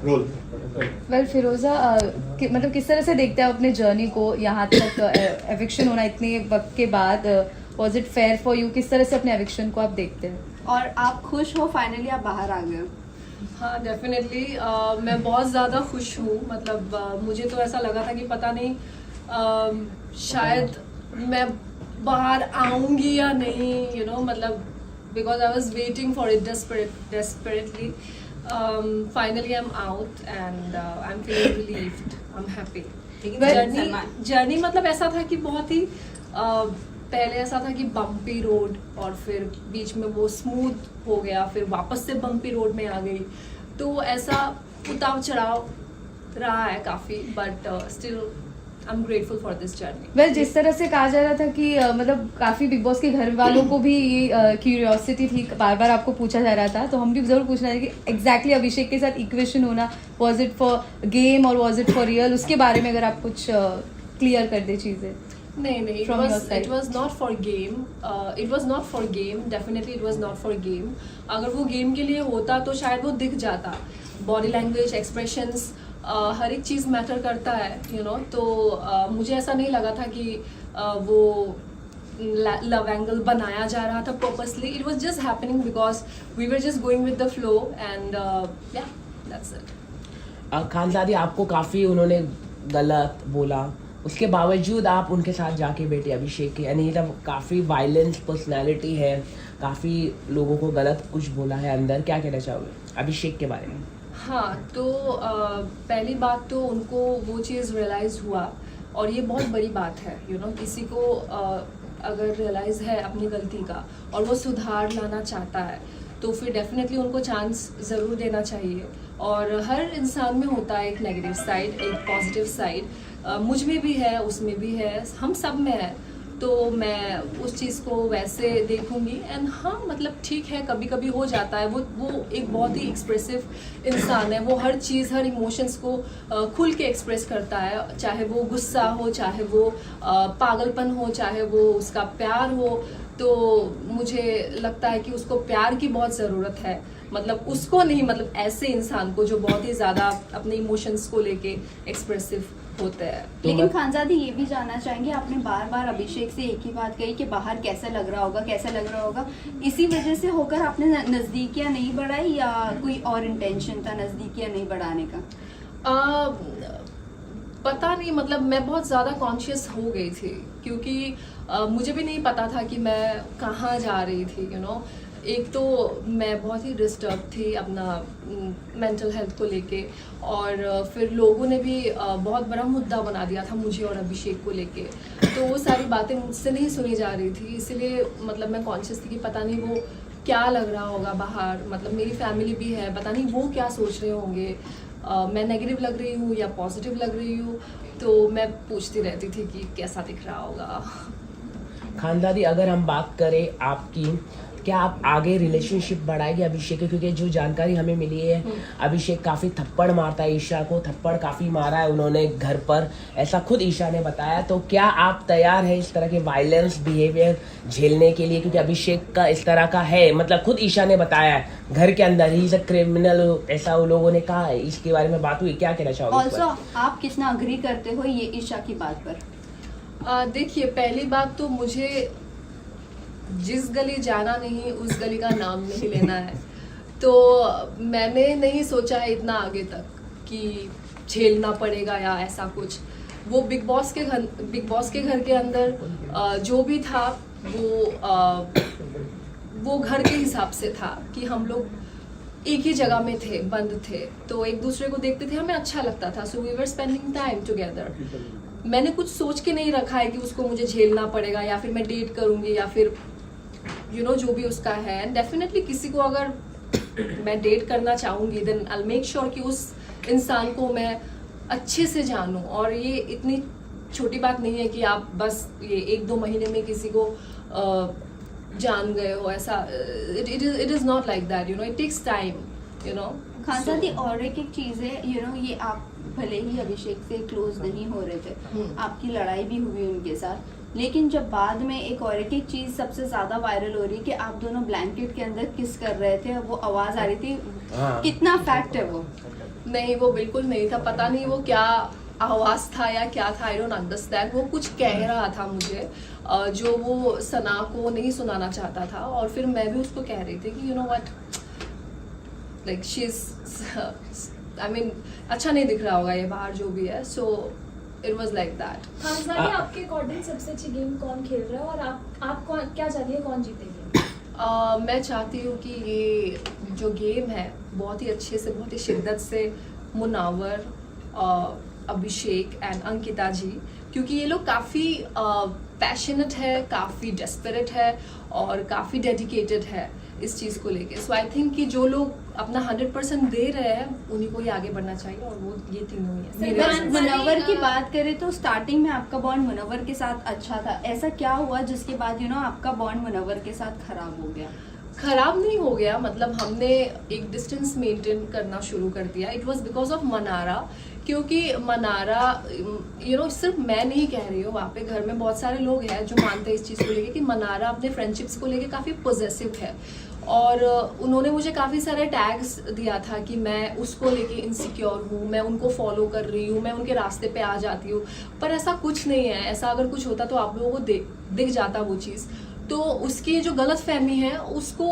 Role. Well फिरोजा, मतलब किस तरह से देखते हैं आप अपने जर्नी को यहाँ तक एविक्शन होना इतने वक्त के बाद? Was it fair for you? किस तरह से अपने एविक्शन को आप देखते हैं? और आप खुश हो फाइनली आप बाहर आ गए हो? हाँ डेफिनेटली मैं बहुत ज़्यादा खुश हूँ। मतलब मुझे तो ऐसा लगा था कि पता नहीं शायद मैं बाहर आऊँगी या नहीं, मतलब because I was waiting for it desperately. Finally I'm out and I'm feeling relieved. I'm happy. Journey मतलब ऐसा था कि बहुत ही पहले ऐसा था कि बम्पी रोड और फिर बीच में वो स्मूथ हो गया, फिर वापस से बम्पी रोड में आ गई, तो ऐसा उतार चढ़ाव रहा है काफ़ी, but still I am grateful for this journey. Well जिस तरह से कहा जा रहा था कि मतलब काफी बिग बॉस के घर वालों को भी ये क्यूरियोसिटी थी, बार बार आपको पूछा जा रहा था, तो हम भी जरूर पूछना है कि एग्जैक्टली अभिषेक के साथ इक्वेशन होना, वाज इट फॉर गेम और वाज इट फॉर रियल? उसके बारे में अगर आप कुछ क्लियर कर दे चीजें। नहीं, it was not for game. It was not for game. Definitely it was not for game. अगर वो गेम के लिए होता तो शायद वो दिख जाता। बॉडी लैंग्वेज, एक्सप्रेशंस, हर एक चीज़ मैटर करता है, तो मुझे ऐसा नहीं लगा था कि वो लव एंगल बनाया जा रहा था purposely. It was just happening because we were just going with the flow and yeah that's it. Khanzadi, आपको काफ़ी उन्होंने गलत बोला, उसके बावजूद आप उनके साथ जाके बैठे अभिषेक के, यानी मतलब काफ़ी वायलेंस पर्सनालिटी है, काफ़ी लोगों को गलत कुछ बोला है अंदर, क्या कहना चाहोगे अभिषेक के बारे में? हाँ, तो पहली बात तो उनको वो चीज़ रियलाइज़ हुआ और ये बहुत बड़ी बात है, किसी को अगर रियलाइज़ है अपनी गलती का और वो सुधार लाना चाहता है तो फिर डेफिनेटली उनको चांस ज़रूर देना चाहिए. और हर इंसान में होता है एक नेगेटिव साइड, एक पॉजिटिव साइड, मुझ में भी है, उसमें भी है, हम सब में है, तो मैं उस चीज़ को वैसे देखूंगी. एंड हाँ, मतलब ठीक है, कभी कभी हो जाता है, वो एक बहुत ही एक्सप्रेसिव इंसान है, वो हर चीज़, हर इमोशंस को खुल के एक्सप्रेस करता है, चाहे वो गुस्सा हो, चाहे वो पागलपन हो, चाहे वो उसका प्यार हो. तो मुझे लगता है कि उसको प्यार की बहुत ज़रूरत है, मतलब उसको नहीं, मतलब ऐसे इंसान को जो बहुत ही ज़्यादा अपने इमोशंस को लेके एक्सप्रेसिव होते हैं. लेकिन खानजादी ये भी जानना चाहेंगे, आपने बार बार अभिषेक से एक ही बात कही कि बाहर कैसा लग रहा होगा, कैसा लग रहा होगा, इसी वजह से होकर आपने नज़दीकियाँ नहीं बढ़ाई या कोई और इंटेंशन था नज़दीकियाँ नहीं बढ़ाने का? पता नहीं, मतलब मैं बहुत ज़्यादा कॉन्शियस हो गई थी क्योंकि मुझे भी नहीं पता था कि मैं कहाँ जा रही थी. एक तो मैं बहुत ही डिस्टर्ब थी अपना मेंटल हेल्थ को लेके, और फिर लोगों ने भी बहुत बड़ा मुद्दा बना दिया था मुझे और अभिषेक को लेके, तो वो सारी बातें मुझसे नहीं सुनी जा रही थी. इसीलिए मतलब मैं कॉन्शियस थी कि पता नहीं वो क्या लग रहा होगा बाहर, मतलब मेरी फैमिली भी है, पता नहीं वो क्या सोच रहे होंगे, मैं नेगेटिव लग रही हूँ या पॉजिटिव लग रही हूँ, तो मैं पूछती रहती थी कि कैसा दिख रहा होगा. खानदादी, अगर हम बात करें आपकी, क्या आप आगे रिलेशनशिप बढ़ाएंगे अभिषेक के? क्योंकि जो जानकारी हमें मिली है, अभिषेक काफ़ी थप्पड़ मारता है ईशा को, थप्पड़ काफ़ी मारा है उन्होंने घर पर, ऐसा खुद ईशा ने बताया. तो क्या आप तैयार हैं इस तरह के वायलेंस बिहेवियर झेलने के लिए? क्योंकि अभिषेक का इस तरह का है, मतलब खुद ईशा ने बताया है घर के अंदर ही इज अ क्रिमिनल, ऐसा वो लोगों ने कहा है, इसके बारे में बात हुई, क्या कहना चाहोगे? ऑल्सो आप कितना अग्री करते हो ये ईशा की बात पर? देखिए, पहली बात तो मुझे जिस गली जाना नहीं उस गली का नाम नहीं लेना है, तो मैंने नहीं सोचा है इतना आगे तक कि झेलना पड़ेगा या ऐसा कुछ. वो बिग बॉस के घर के अंदर जो भी था वो घर के हिसाब से था कि हम लोग एक ही जगह में थे, बंद थे, तो एक दूसरे को देखते थे, हमें अच्छा लगता था, so we were spending time together. मैंने कुछ सोच के नहीं रखा है कि उसको मुझे झेलना पड़ेगा या फिर मैं डेट करूंगी या फिर जो भी उसका है. डेफिनेटली किसी को अगर मैं डेट करना चाहूंगी देन आई मेक श्योर कि उस इंसान को मैं अच्छे से जानूं. और ये इतनी छोटी बात नहीं है कि आप बस ये 1-2 महीने में किसी को जान गए हो, ऐसा. It is not like that, it takes time. Khan साहब ये और एक चीज है, ये आप भले ही अभिषेक से क्लोज नहीं हो रहे थे, आपकी लड़ाई भी हुई उनके साथ, लेकिन जब बाद में एक और एक चीज सबसे ज्यादा वायरल हो रही है कि आप दोनों ब्लैंकेट के अंदर किस कर रहे थे, वो आवाज आ रही थी, कितना फैक्ट है वो? नहीं, वो बिल्कुल नहीं था, पता नहीं वो क्या आवाज था या क्या था, आई डोंट अंडरस्टैंड। वो कुछ कह रहा था मुझे जो वो सना को नहीं सुनाना चाहता था, और फिर मैं भी उसको कह रही थी कि you know what, like she is, I mean अच्छा नहीं दिख रहा होगा ये बाहर जो भी है, so it was like that. खानसारी, आपके अकॉर्डिंग सबसे अच्छी गेम कौन खेल रहा है, और आप कौन, क्या चाहती है कौन जीतेगी? मैं चाहती हूँ कि ये जो गेम है बहुत ही अच्छे से, बहुत ही शिद्दत से मुनावर, अभिषेक एंड अंकिता जी, क्योंकि ये लोग काफ़ी पैशनेट है, काफ़ी डेस्परेट है और काफ़ी डेडिकेटेड है इस चीज़ को लेके। सो आई थिंक कि जो लोग अपना 100% दे रहे हैं उन्हीं को ही आगे बढ़ना चाहिए, और वो ये तीनों ही है मेरे बस हिसाब से। मुनव्वर की बात करें तो स्टार्टिंग में आपका बॉन्ड मुनव्वर के साथ अच्छा था, ऐसा क्या हुआ जिसके बाद आपका बॉन्ड मुनव्वर के साथ खराब हो गया? खराब नहीं हो गया, मतलब हमने एक डिस्टेंस मेंटेन करना शुरू कर दिया। It was because of Mannara, क्योंकि मनारा सिर्फ मैं नहीं कह रही हूँ, वहाँ पे घर में बहुत सारे लोग हैं जो मानते हैं इस चीज़ को लेके कि मनारा अपने फ्रेंडशिप्स को लेके काफ़ी पॉजिटिव है, और उन्होंने मुझे काफ़ी सारे टैग्स दिया था कि मैं उसको लेके इनसिक्योर हूँ, मैं उनको फॉलो कर रही हूँ, मैं उनके रास्ते पे आ जाती हूँ, पर ऐसा कुछ नहीं है। ऐसा अगर कुछ होता तो आप लोगों को दिख जाता वो चीज़। तो उसकी जो गलत फहमी है उसको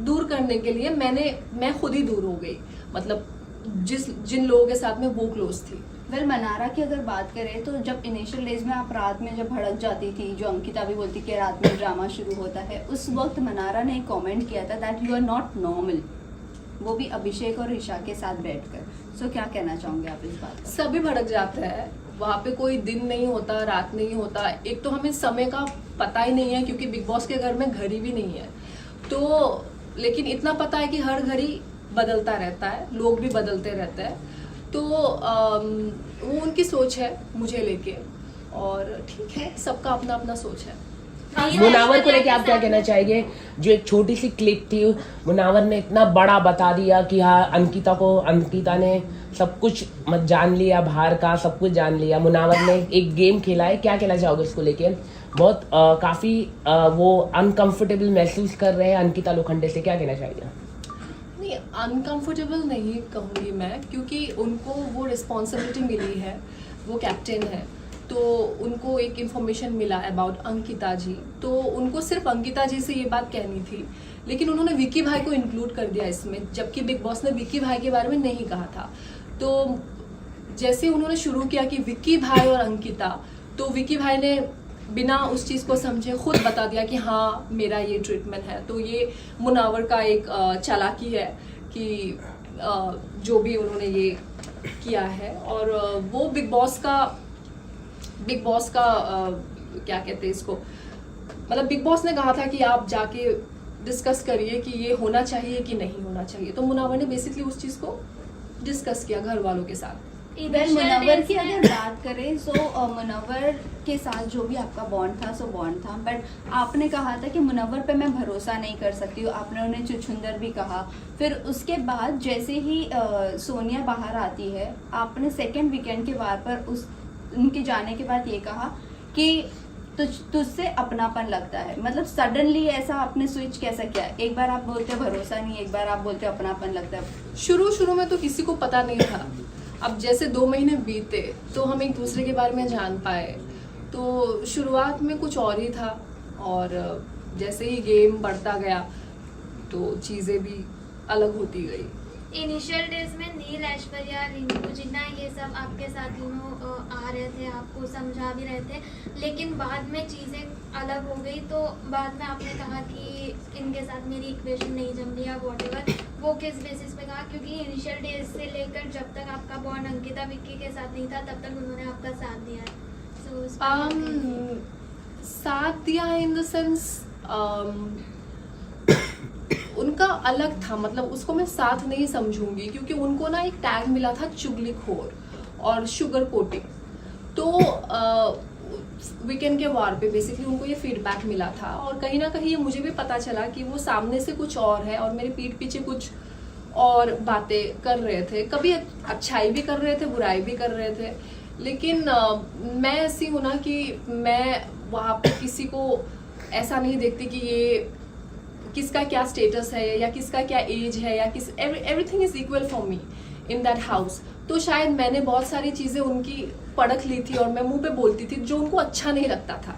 दूर करने के लिए मैं खुद ही दूर हो गई, मतलब जिन लोगों के साथ में वो क्लोज थी। वेल मनारा की अगर बात करें तो जब इनिशियल डेज में आप रात में जब भड़क जाती थी, जो अंकिता भी बोलती कि रात में ड्रामा शुरू होता है, उस वक्त मनारा ने एक कमेंट किया था that you are not normal, वो भी अभिषेक और ईशा के साथ बैठकर। सो क्या कहना चाहोगे आप इस बात पर? सभी भड़क जाते हैं, वहाँ पे कोई दिन नहीं होता, रात नहीं होता। एक तो हमें समय का पता ही नहीं है क्योंकि बिग बॉस के घर में घड़ी भी नहीं है, तो लेकिन इतना पता है कि हर घड़ी बदलता रहता है, लोग भी बदलते रहते हैं, तो वो उनकी सोच है मुझे लेके, और ठीक है, सबका अपना अपना सोच है। मुनावर को लेके आप क्या कहना चाहेंगे? जो एक छोटी सी क्लिप थी, मुनावर ने इतना बड़ा बता दिया कि हाँ अंकिता ने सब कुछ जान लिया, बाहर का सब कुछ जान लिया। मुनावर ने एक गेम खेला है, क्या कहना चाहोगे इसको लेके? बहुत काफी वो अनकंफर्टेबल महसूस कर रहे हैं अंकिता लोखंडे से, क्या कहना चाहेंगे? नहीं, अनकंफर्टेबल नहीं कहूँगी मैं, क्योंकि उनको वो रिस्पॉन्सिबिलिटी मिली है, वो कैप्टन है, तो उनको एक इन्फॉर्मेशन मिला अबाउट अंकिता जी, तो उनको सिर्फ अंकिता जी से ये बात कहनी थी, लेकिन उन्होंने विक्की भाई को इंक्लूड कर दिया इसमें, जबकि बिग बॉस ने विक्की भाई के बारे में नहीं कहा था। तो जैसे उन्होंने शुरू किया कि विक्की भाई और अंकिता, तो विक्की भाई ने बिना उस चीज़ को समझे खुद बता दिया कि हाँ मेरा ये ट्रीटमेंट है। तो ये मुनावर का एक चालाकी है कि जो भी उन्होंने ये किया है, और वो बिग बॉस का क्या कहते हैं इसको, मतलब बिग बॉस ने कहा था कि आप जाके डिस्कस करिए कि ये होना चाहिए कि नहीं होना चाहिए, तो मुनावर ने बेसिकली उस चीज़ को डिस्कस किया घर वालों के साथ। मुनव्वर की अगर बात करें तो मुनव्वर के साथ जो भी आपका बॉन्ड था सो बॉन्ड था, बट आपने कहा था कि मुनव्वर पे मैं भरोसा नहीं कर सकती हूँ, आपने उन्हें चुछुंदर भी कहा। फिर उसके बाद जैसे ही सोनिया बाहर आती है, आपने सेकेंड वीकेंड के वार पर उनके जाने के बाद ये कहा कि तुझसे अपनापन लगता है, मतलब सडनली ऐसा आपने स्विच कैसा किया? एक बार आप बोलते भरोसा नहीं, एक बार आप बोलते अपनापन लगता है। शुरू में तो किसी को पता नहीं था, अब जैसे 2 महीने बीते तो हम एक दूसरे के बारे में जान पाए, तो शुरुआत में कुछ और ही था, और जैसे ही गेम बढ़ता गया तो चीज़ें भी अलग होती गई। इनिशियल डेज में नील, ऐश्वर्या, रिंकू, जिन्ना ये सब आपके साथ आ रहे थे, आपको समझा भी रहे थे, लेकिन बाद में चीज़ें अलग हो गई, तो बाद में आपने कहा कि इनके साथ मेरी इक्वेशन नहीं जम रही है, वॉटेवर। वो किस बेसिस पे कहा? क्योंकि इनिशियल डेज से लेकर जब तक आपका बॉन्ड अंकिता विक्की के साथ नहीं था, तब तक उन्होंने आपका साथ दिया है। साथ दिया इन द सेंस उनका अलग था, मतलब उसको मैं साथ नहीं समझूंगी, क्योंकि उनको ना एक टैग मिला था चुगलीखोर और शुगर कोटिंग, तो वीकेंड के वार पे बेसिकली उनको ये फीडबैक मिला था, और कहीं ना कहीं ये मुझे भी पता चला कि वो सामने से कुछ और है और मेरे पीठ पीछे कुछ और बातें कर रहे थे, कभी अच्छाई भी कर रहे थे, बुराई भी कर रहे थे। लेकिन मैं ऐसी हूँ ना कि मैं वहाँ पे किसी को ऐसा नहीं देखती कि ये किसका क्या स्टेटस है या किसका क्या एज है या किस, everything is equal for me in that house. तो शायद मैंने बहुत सारी चीज़ें उनकी परख ली थी और मैं मुंह पे बोलती थी जो उनको अच्छा नहीं लगता था।